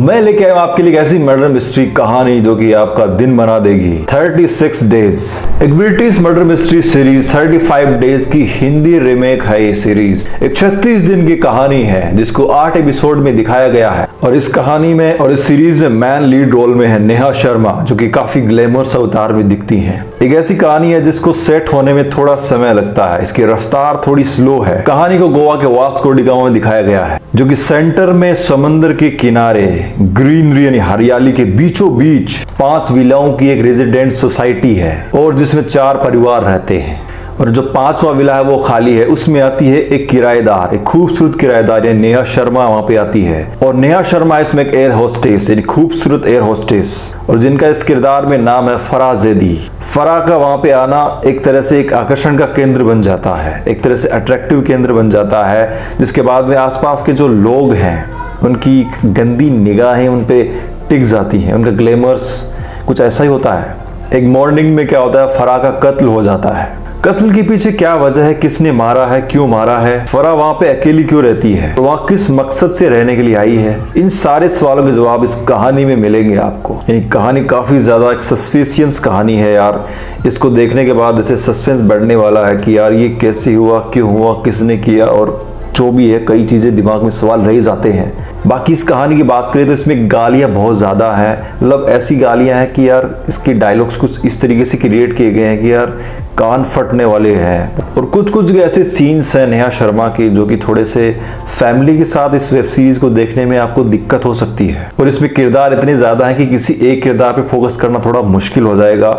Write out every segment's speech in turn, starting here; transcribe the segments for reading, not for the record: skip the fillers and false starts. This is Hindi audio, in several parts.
मैं लेके आया हूं आपके लिए एक ऐसी मर्डर मिस्ट्री कहानी जो कि आपका दिन बना देगी। 36 डेज, एक British murder mystery series 35 days की हिंदी रीमेक है। ये सीरीज एक 36 दिन की कहानी है जिसको 8 एपिसोड में दिखाया गया है। और इस कहानी में और इस सीरीज में मैन लीड रोल में है नेहा शर्मा, जो कि काफी ग्लैमरस अवतार में दिखती हैं। एक ऐसी कहानी है जिसको सेट होने में थोड़ा समय लगता है, इसकी रफ्तार थोड़ी स्लो है। कहानी को गोवा के वास्को डी गामा में दिखाया गया है, जो कि सेंटर में समंदर के किनारे ग्रीनरी यानी हरियाली के बीचों बीच 5 विलाओं की एक रेजिडेंट सोसाइटी है और जिसमें 4 परिवार रहते हैं। और जो 5वां विला है वो खाली है, उसमें आती है एक किराएदार, एक खूबसूरत किराएदार यानी नेहा शर्मा वहां पे आती है। और नेहा शर्मा इसमें एक एयर होस्टेस यानी खूबसूरत एयर होस्टेस, और जिनका इस किरदार में नाम है फराह जैदी। फराह का वहां पे आना एक तरह से एक आकर्षण का केंद्र बन जाता है, एक तरह से अट्रैक्टिव केंद्र बन जाता है, जिसके बाद में आसपास के जो लोग हैं उनकी गंदी निगाहें उन पे टिक जाती हैं। उनका ग्लैमर्स कुछ ऐसा ही होता है। एक मॉर्निंग में क्या होता है, फराह का कत्ल हो जाता है। कत्ल के पीछे क्या वजह है, किसने मारा है, क्यों मारा है, फराह वहां पे अकेली क्यों रहती है, तो वहां किस मकसद से रहने के लिए आई है, इन सारे सवालों के जवाब इस कहानी में मिलेंगे आपको। यानी कहानी काफी ज्यादा एक सस्पिशियस कहानी है यार। इसको देखने के बाद ऐसे सस्पेंस बढ़ने वाला है कि यार ये कैसे हुआ, क्यों हुआ, किसने किया, और जो भी है कई चीजें दिमाग में सवाल रह जाते हैं। बाकी इस कहानी की बात करें तो इसमें गालियां बहुत ज्यादा है, मतलब ऐसी गालियां हैं कि यार इसके डायलॉग्स कुछ इस तरीके से क्रिएट किए गए हैं कि यार कान फटने वाले हैं। और कुछ ऐसे सीन्स हैं नेहा शर्मा के जो कि थोड़े से फैमिली के साथ इस वेब सीरीज को देखने में आपको दिक्कत हो सकती है। और इसमें किरदार इतने ज्यादा हैं कि किसी एक किरदार पे फोकस करना थोड़ा मुश्किल हो जाएगा।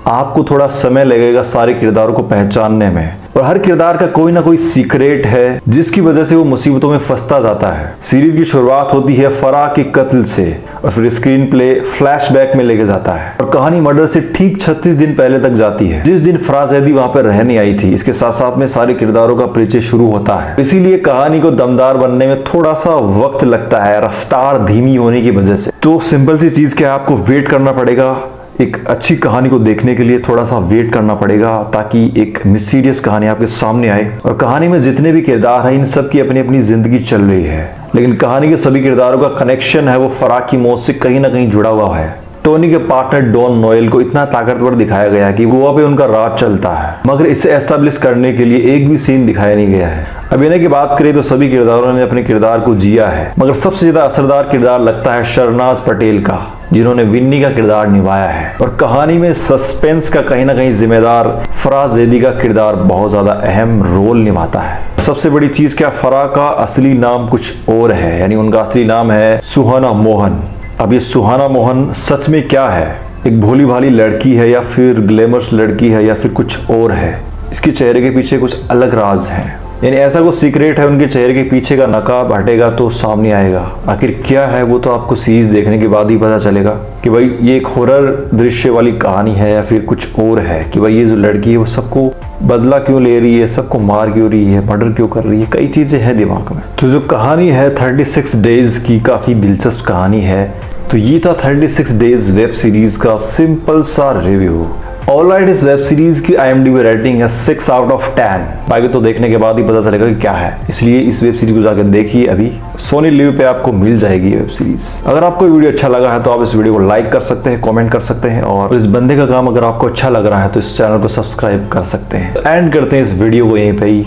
आपको थोड़ा समय लगेगा सारे किरदारों को पहचानने में, और हर किरदार का कोई ना कोई सीक्रेट है जिसकी वजह से वो मुसीबतों में फंसता जाता है। सीरीज की शुरुआत होती है फराह के कत्ल से और फिर स्क्रीन प्ले फ्लैशबैक में लेके जाता है और कहानी मर्डर से ठीक 36 दिन पहले तक जाती है, जिस दिन फराह जैदी वहां पर रहने आई थी। इसके साथ साथ में सारे किरदारों का परिचय शुरू होता है, इसीलिए कहानी को दमदार बनने में थोड़ा सा वक्त लगता है रफ्तार धीमी होने की वजह से। तो सिंपल सी चीज क्या, आपको वेट करना पड़ेगा। एक अच्छी कहानी को देखने के लिए थोड़ा सा वेट करना पड़ेगा ताकि एक मिस्टीरियस कहानी आपके सामने आए। और कहानी में जितने भी किरदार हैं इन सब की अपनी अपनी जिंदगी चल रही है, लेकिन कहानी के सभी किरदारों का कनेक्शन है वो फराह की मौत से कहीं ना कहीं जुड़ा हुआ है। टोनी के पार्टनर डॉन नोएल को इतना ताकतवर दिखाया गया है कि गोवा पे उनका राज चलता है, मगर इसे एस्टेब्लिश करने के लिए एक भी सीन दिखाया नहीं गया है। अब इन्हें की बात करें तो सभी किरदारों ने अपने किरदार को जिया है, मगर सबसे ज्यादा असरदार किरदार लगता है शरनाज पटेल का, जिन्होंने विन्नी का किरदार निभाया है। और कहानी में सस्पेंस का कहीं ना कहीं जिम्मेदार फराह जैदी का किरदार बहुत ज्यादा अहम रोल निभाता है। सबसे बड़ी चीज क्या, फराह का असली नाम कुछ और है, यानी उनका असली नाम है सुहाना मोहन। अब ये सुहाना मोहन सच में क्या है, एक भोली भाली लड़की है या फिर ग्लैमरस लड़की है या फिर कुछ और है, इसके चेहरे के पीछे कुछ अलग राज है। यानी ऐसा कुछ सीक्रेट है उनके चेहरे के पीछे का, नकाब हटेगा तो सामने आएगा। आखिर क्या है वो तो आपको सीरीज देखने के बाद ही पता चलेगा कि भाई ये एक हॉरर दृश्य वाली कहानी है या फिर कुछ और है, कि भाई ये जो लड़की है वो सबको बदला क्यों ले रही है, सबको मार क्यों रही है, मर्डर क्यों कर रही है, कई चीजें हैं दिमाग में। तो जो कहानी है 36 डेज की काफी दिलचस्प कहानी है। तो ये था 36 डेज वेब सीरीज का सिंपल सा रिव्यू। ऑलराइट, इस वेब सीरीज की IMDb रेटिंग है 6 आउट ऑफ 10। बाकी तो देखने के बाद ही पता चलेगा कि क्या है, इसलिए इस वेब सीरीज को जाकर देखिए। अभी सोनी लिव पे आपको मिल जाएगी वेब सीरीज। अगर आपको वीडियो अच्छा लगा है तो आप इस वीडियो को लाइक कर सकते हैं, कमेंट कर सकते हैं, और इस बंदे का काम अगर आपको अच्छा लग रहा है तो इस चैनल को सब्सक्राइब कर सकते हैं। एंड करते हैं इस वीडियो को यहीं पे ही।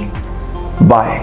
बाय।